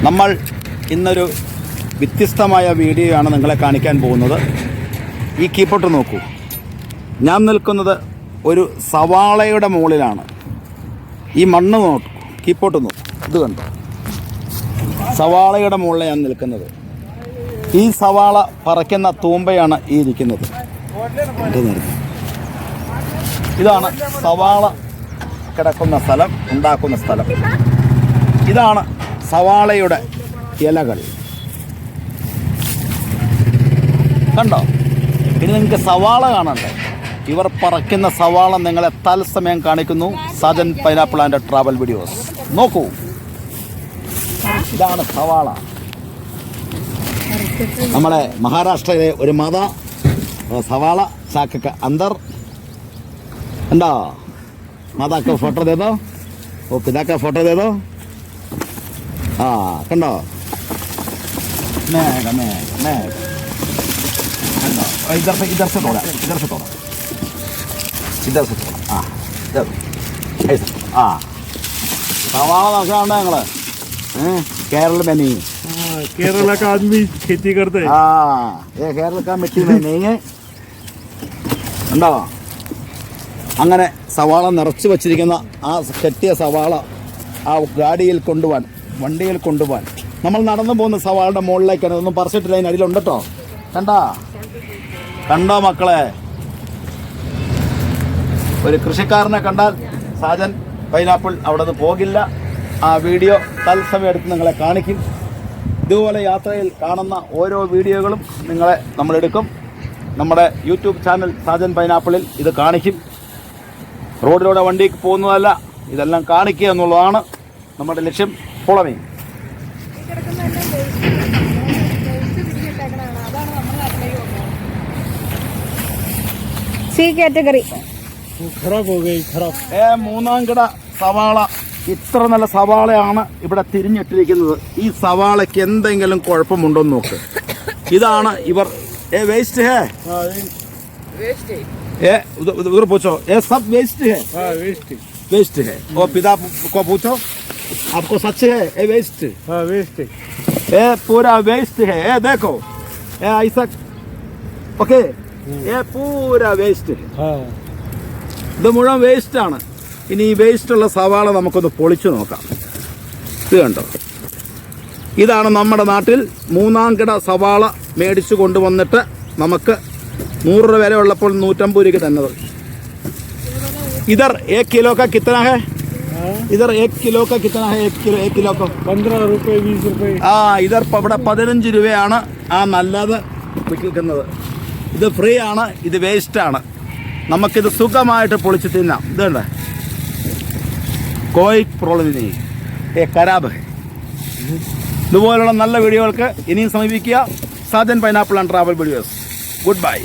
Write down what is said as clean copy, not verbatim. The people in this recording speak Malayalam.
നമ്മൾ ഇന്നൊരു വ്യത്യസ്തമായ വീഡിയോ ആണ് നിങ്ങളെ കാണിക്കാൻ പോകുന്നത്. ഈ കീപ്പോട്ട് നോക്കൂ. ഞാൻ നിൽക്കുന്നത് ഒരു സവാളയുടെ മുകളിലാണ്. ഈ മണ്ണ് നോക്കൂ, കീപ്പോട്ട് നോക്കൂ. ഇത് കണ്ടോ, സവാളയുടെ മുകളിൽ ഞാൻ നിൽക്കുന്നത്. ഈ സവാള പറിക്കുന്ന തൂമ്പയാണ് ഈ ഇരിക്കുന്നത്. ഇതാണ് സവാള കിടക്കുന്ന സ്ഥലം, ഉണ്ടാക്കുന്ന സ്ഥലം. ഇതാണ് സവാളയുടെ ഇലകൾ. കണ്ടോ? ഇനി നിങ്ങൾക്ക് സവാള കാണണ്ടേ? ഇവർ പറക്കുന്ന സവാള നിങ്ങളെ തത്സമയം കാണിക്കുന്നു Sajan pineapple and travel videos. നോക്കൂ, ഇതാണ് സവാള. നമ്മുടെ മഹാരാഷ്ട്രയിലെ ഒരു മാത സവാള ചാക്ക അന്തർ എന്താ माता का फोटो दे दो, वो पिता का फोटो दे दो. हाँ कंडो मैं इधर से तोड़ा हाँ ऐसा. हाँ सवाल नौका ഞങ്ങള് केरल में नहीं. केरला का आदमी खेती करते हैं. हाँ ये केरल का मिट्टी में नहीं है. ഉണ്ടോ? അങ്ങനെ സവാള നിറച്ച് വച്ചിരിക്കുന്ന ആ കെട്ടിയ സവാള ആ വണ്ടിയിൽ കൊണ്ടുപോകാൻ നമ്മൾ നടന്നു പോകുന്ന സവാളയുടെ മുകളിലേക്കാണ്. ഒന്നും പറിച്ചിട്ടില്ല, അതിന് അടിയിലുണ്ട് കേട്ടോ. കണ്ടോ മക്കളെ? ഒരു കൃഷിക്കാരനെ കണ്ടാൽ സാജൻ പൈനാപ്പിൾ അവിടെ നിന്ന് പോകില്ല. ആ വീഡിയോ തത്സമയം എടുത്ത് നിങ്ങളെ കാണിക്കും. ഇതുപോലെ യാത്രയിൽ കാണുന്ന ഓരോ വീഡിയോകളും നമ്മളെടുക്കും. നമ്മുടെ യൂട്യൂബ് ചാനൽ സാജൻ പൈനാപ്പിളിൽ ഇത് കാണിക്കും. റോഡിലൂടെ വണ്ടിക്ക് പോകുന്നതല്ല, ഇതെല്ലാം കാണിക്കുക എന്നുള്ളതാണ് നമ്മുടെ ലക്ഷ്യം. ഫോളോവിങ്. സി കാറ്റഗറി മൂന്നാം കിട സവാള. ഇത്ര നല്ല സവാളയാണ് ഇവിടെ തിരിഞ്ഞിട്ടിരിക്കുന്നത്. ഈ സവാളയ്ക്ക് എന്തെങ്കിലും കുഴപ്പമുണ്ടോ എന്ന് നോക്ക്. ഇതാണ് ഇവർ वेस्ट है. उधर पूछो, ये सब वेस्ट है. वेस्ट है. और पिता को पूछो, आपको सच है ये वेस्ट? वेस्ट है. ये पूरा वेस्ट है. ये देखो, ये ऐसा ओके, ये पूरा वेस्ट है. ഇത് മുഴുവൻ വേസ്റ്റ് ആണ്. ഇനി ഈ വേസ്റ്റുള്ള സവാള നമുക്കൊന്ന് പൊളിച്ചു നോക്കാം. ഇത് കണ്ടോ? ഇതാണ് നമ്മുടെ നാട്ടിൽ മൂന്നാം കിട സവാള മേടിച്ചു കൊണ്ടുവന്നിട്ട് നമുക്ക് 100 രൂപ വില ഉള്ളപ്പോൾ 150 രൂപയ്ക്ക് തന്നത്. ഇതർ 1 കിലോ का कितना है? इधर 1 किलो का कितना है? 1 किलो का 15 रुपए 20 रुपए. ഇതർ ഇവിടെ 15 രൂപയാണ് ആ നല്ലത് വിൽക്കുന്നത്. ഇത് ഫ്രീ ആണ്, ഇത് വേസ്റ്റാണ്. നമുക്കിത് സുഖമായിട്ട് പൊളിച്ച് തിന്നാം. ഇതുണ്ട്, കോയി പ്രോബ്ലം ഖരാബ്. ഇതുപോലുള്ള നല്ല വീഡിയോകൾക്ക് ഇനിയും സമീപിക്കുക Sajan pineapple and travel videos. Good bye.